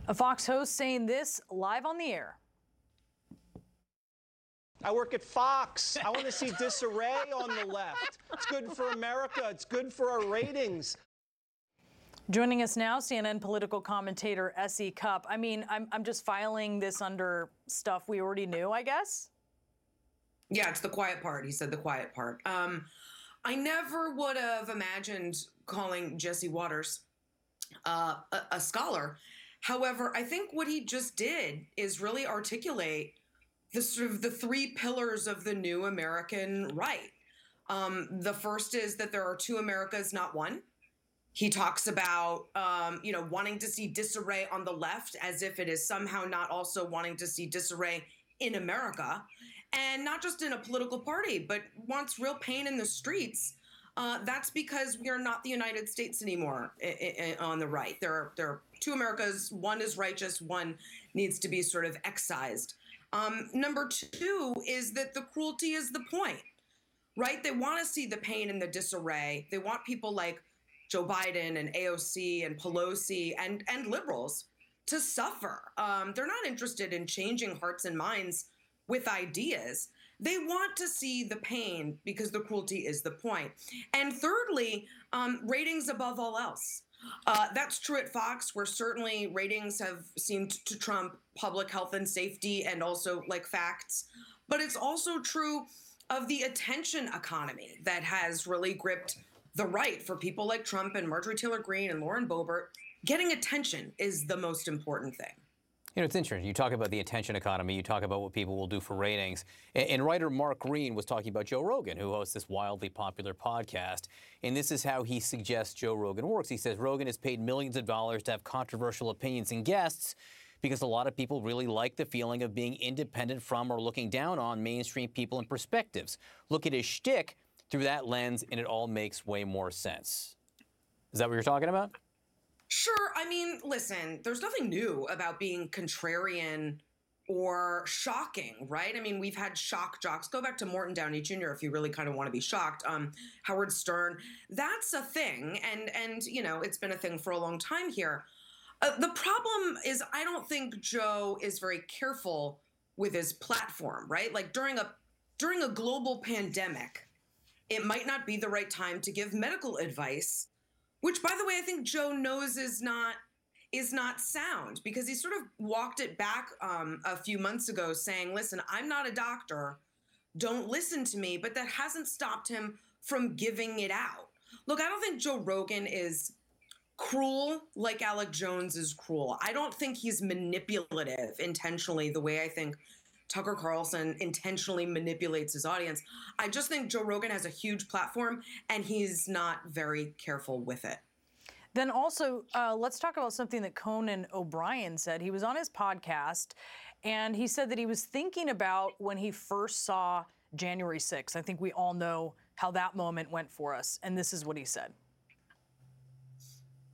A Fox host saying this live on the air. I work at Fox. I want to see disarray on the left. It's good for America. It's good for our ratings. Joining us now, CNN political commentator S.E. Cupp. I mean, I'm just filing this under stuff we already knew, I guess. Yeah, it's the quiet part. He said the quiet part. I never would have imagined calling Jesse Watters a scholar. However, I think what he just did is really articulate the sort of the three pillars of the new American right. The first is that there are two Americas, not one. He talks about, wanting to see disarray on the left as if it is somehow not also wanting to see disarray in America, and not just in a political party, but wants real pain in the streets. That's because we are not the United States anymore on the right. There are two Americas. One is righteous. One needs to be sort of excised. Number two is that the cruelty is the point, right? They want to see the pain and the disarray. They want people like Joe Biden and AOC and Pelosi and liberals to suffer. They're not interested in changing hearts and minds with ideas. They want to see the pain because the cruelty is the point. And thirdly, ratings above all else. That's true at Fox, where certainly ratings have seemed to trump public health and safety and also like facts. But it's also true of the attention economy that has really gripped the right for people like Trump and Marjorie Taylor Greene and Lauren Boebert. Getting attention is the most important thing. You know, it's interesting. You talk about the attention economy. You talk about what people will do for ratings. And writer Mark Green was talking about Joe Rogan, who hosts this wildly popular podcast. And this is how he suggests Joe Rogan works. He says Rogan is paid millions of dollars to have controversial opinions and guests because a lot of people really like the feeling of being independent from or looking down on mainstream people and perspectives. Look at his shtick through that lens, and it all makes way more sense. Is that what you're talking about? Sure. I mean, listen, there's nothing new about being contrarian or shocking, right? I mean, we've had shock jocks. Go back to Morton Downey Jr. if you really kind of want to be shocked. Howard Stern, that's a thing. And you know, it's been a thing for a long time here. The problem is I don't think Joe is very careful with his platform, right? Like during a global pandemic, it might not be the right time to give medical advice, which, by the way, I think Joe knows is not sound, because he sort of walked it back a few months ago saying, listen, I'm not a doctor, don't listen to me, but that hasn't stopped him from giving it out. Look, I don't think Joe Rogan is cruel like Alex Jones is cruel. I don't think he's manipulative intentionally the way I think Tucker Carlson intentionally manipulates his audience. I just think Joe Rogan has a huge platform and he's not very careful with it. Then also, let's talk about something that Conan O'Brien said. He was on his podcast and he said that he was thinking about when he first saw January 6th. I think we all know how that moment went for us. And this is what he said.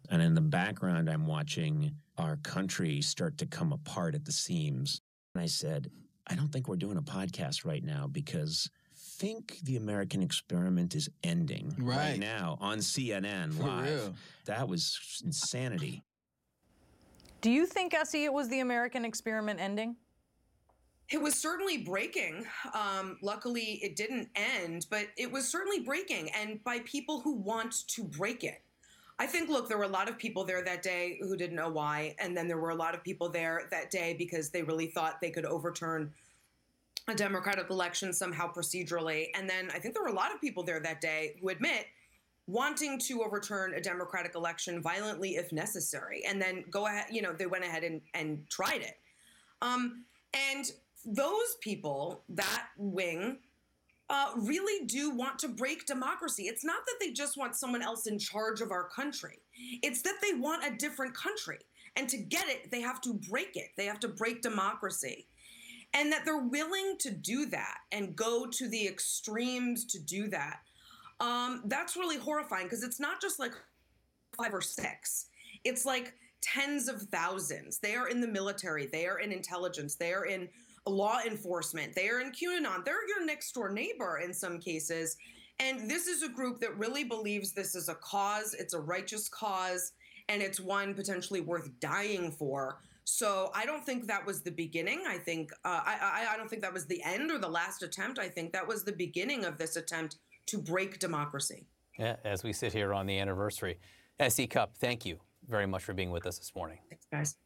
And in the background, I'm watching our country start to come apart at the seams. And I said, I don't think we're doing a podcast right now because I think the American experiment is ending right now on CNN live. Real. That was insanity. Do you think, Essie, it was the American experiment ending? It was certainly breaking. Luckily, it didn't end, but it was certainly breaking, and by people who want to break it. I think, look, there were a lot of people there that day who didn't know why, and then there were a lot of people there that day because they really thought they could overturn a democratic election somehow procedurally. And then I think there were a lot of people there that day who admit wanting to overturn a democratic election violently if necessary, and then go ahead, you know, they went ahead and tried it. And those people, that wing, really do want to break democracy. It's not that they just want someone else in charge of our country. It's that they want a different country. And to get it, they have to break it. They have to break democracy. And that they're willing to do that and go to the extremes to do that. That's really horrifying because it's not just like 5 or 6. It's like tens of thousands. They are in the military. They are in intelligence. They are in law enforcement. They are in QAnon. They're your next door neighbor in some cases. And this is a group that really believes this is a cause. It's a righteous cause. and it's one potentially worth dying for. So I don't think that was the beginning. I think I don't think that was the end or the last attempt. I think that was the beginning of this attempt to break democracy. Yeah, as we sit here on the anniversary. S.E. Cupp, thank you very much for being with us this morning. Thanks, guys.